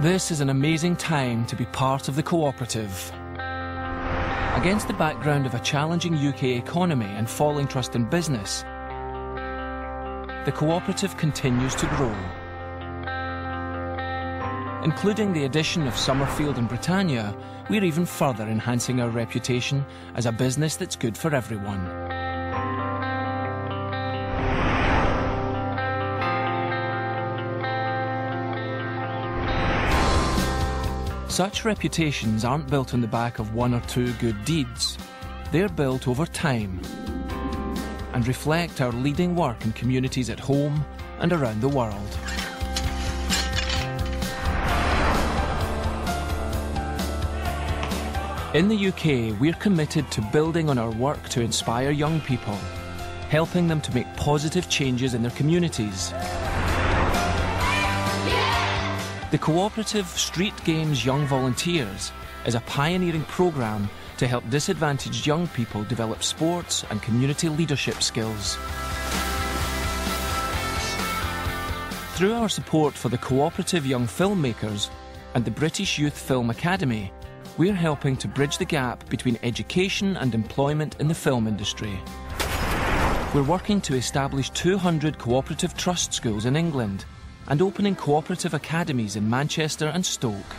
This is an amazing time to be part of the cooperative. Against the background of a challenging UK economy and falling trust in business, the cooperative continues to grow. Including the addition of Summerfield and Britannia, we're even further enhancing our reputation as a business that's good for everyone. Such reputations aren't built on the back of one or two good deeds. They're built over time and reflect our leading work in communities at home and around the world. In the UK, we're committed to building on our work to inspire young people, helping them to make positive changes in their communities. The cooperative Street Games Young Volunteers is a pioneering programme to help disadvantaged young people develop sports and community leadership skills. Through our support for the Cooperative Young Filmmakers and the British Youth Film Academy, we're helping to bridge the gap between education and employment in the film industry. We're working to establish 200 cooperative trust schools in England and opening cooperative academies in Manchester and Stoke.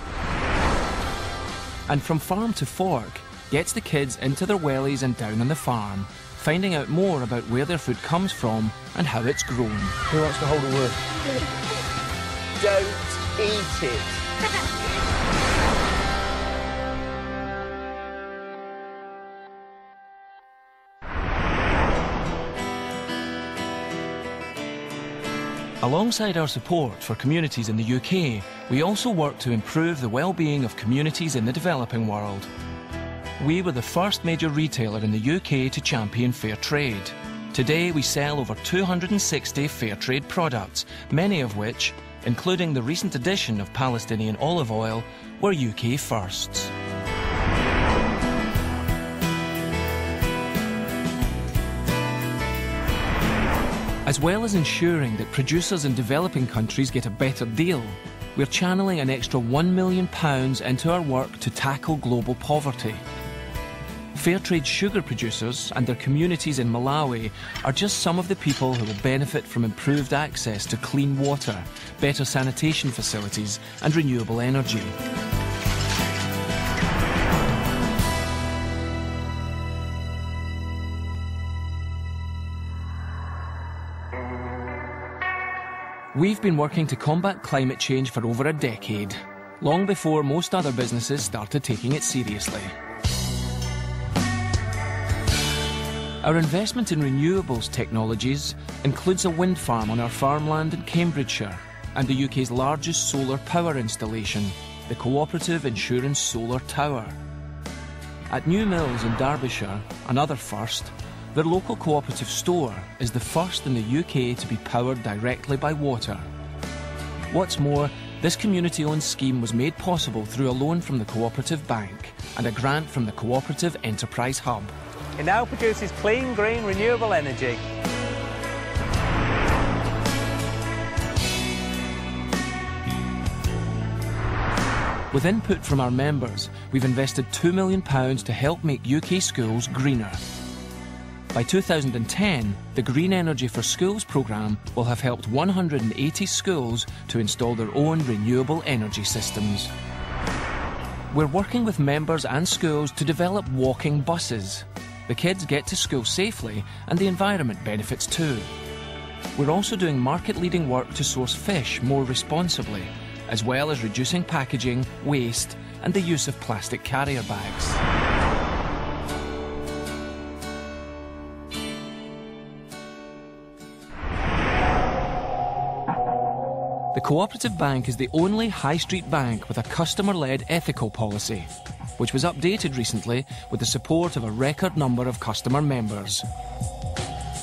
And From Farm to Fork gets the kids into their wellies and down on the farm, finding out more about where their food comes from and how it's grown. Who wants to hold a word? Don't eat it. Alongside our support for communities in the UK, we also work to improve the well-being of communities in the developing world. We were the first major retailer in the UK to champion fair trade. Today we sell over 260 fair trade products, many of which, including the recent addition of Palestinian olive oil, were UK firsts. As well as ensuring that producers in developing countries get a better deal, we're channeling an extra £1 million into our work to tackle global poverty. Fairtrade sugar producers and their communities in Malawi are just some of the people who will benefit from improved access to clean water, better sanitation facilities and renewable energy. We've been working to combat climate change for over a decade, long before most other businesses started taking it seriously. Our investment in renewables technologies includes a wind farm on our farmland in Cambridgeshire and the UK's largest solar power installation, the Cooperative Insurance Solar Tower. At New Mills in Derbyshire, another first, their local cooperative store is the first in the UK to be powered directly by water. What's more, this community-owned scheme was made possible through a loan from the Cooperative Bank and a grant from the Cooperative Enterprise Hub. It now produces clean, green, renewable energy. With input from our members, we've invested £2 million to help make UK schools greener. By 2010, the Green Energy for Schools programme will have helped 180 schools to install their own renewable energy systems. We're working with members and schools to develop walking buses. The kids get to school safely and the environment benefits too. We're also doing market-leading work to source fish more responsibly, as well as reducing packaging, waste and the use of plastic carrier bags. The Cooperative Bank is the only high street bank with a customer-led ethical policy, which was updated recently with the support of a record number of customer members.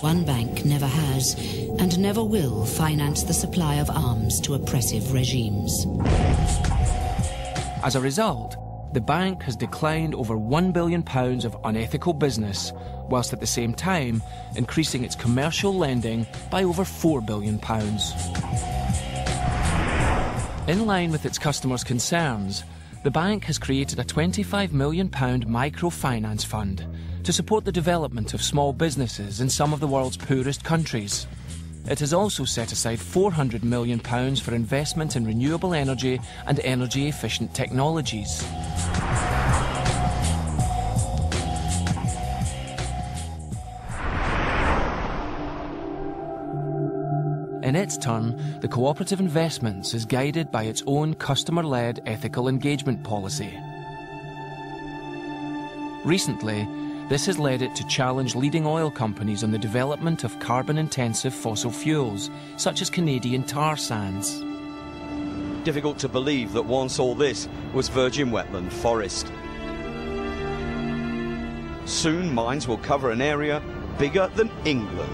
One bank never has and never will finance the supply of arms to oppressive regimes. As a result, the bank has declined over £1 billion of unethical business, whilst at the same time increasing its commercial lending by over £4 billion. In line with its customers' concerns, the bank has created a £25 million microfinance fund to support the development of small businesses in some of the world's poorest countries. It has also set aside £400 million for investment in renewable energy and energy-efficient technologies. In its turn, the Cooperative Investments is guided by its own customer-led ethical engagement policy. Recently, this has led it to challenge leading oil companies on the development of carbon-intensive fossil fuels, such as Canadian tar sands. Difficult to believe that once all this was virgin wetland forest. Soon mines will cover an area bigger than England.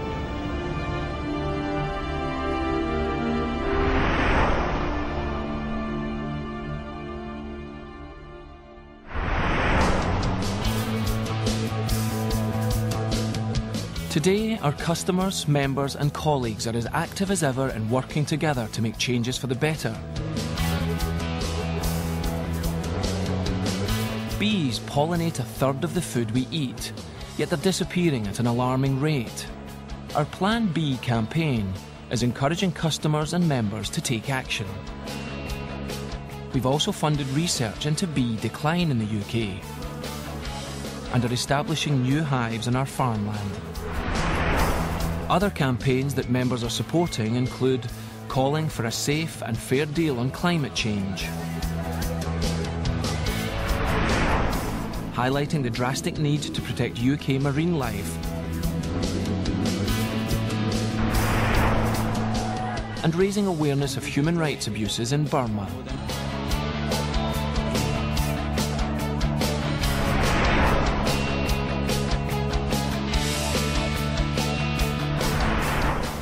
Today, our customers, members and colleagues are as active as ever in working together to make changes for the better. Bees pollinate a third of the food we eat, yet they're disappearing at an alarming rate. Our Plan B campaign is encouraging customers and members to take action. We've also funded research into bee decline in the UK and are establishing new hives on our farmland. Other campaigns that members are supporting include calling for a safe and fair deal on climate change, highlighting the drastic need to protect UK marine life, and raising awareness of human rights abuses in Burma.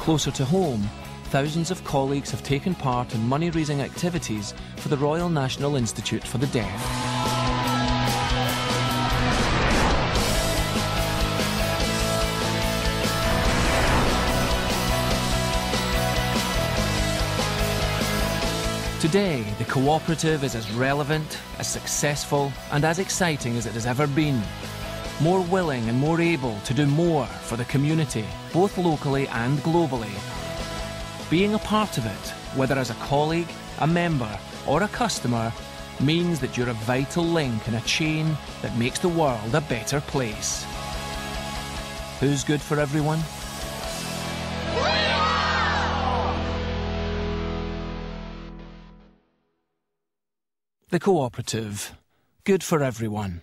Closer to home, thousands of colleagues have taken part in money-raising activities for the Royal National Institute for the Deaf. Today, the cooperative is as relevant, as successful and as exciting as it has ever been. More willing and more able to do more for the community, both locally and globally. Being a part of it, whether as a colleague, a member or a customer, means that you're a vital link in a chain that makes the world a better place. Who's good for everyone? The Cooperative. Good for everyone.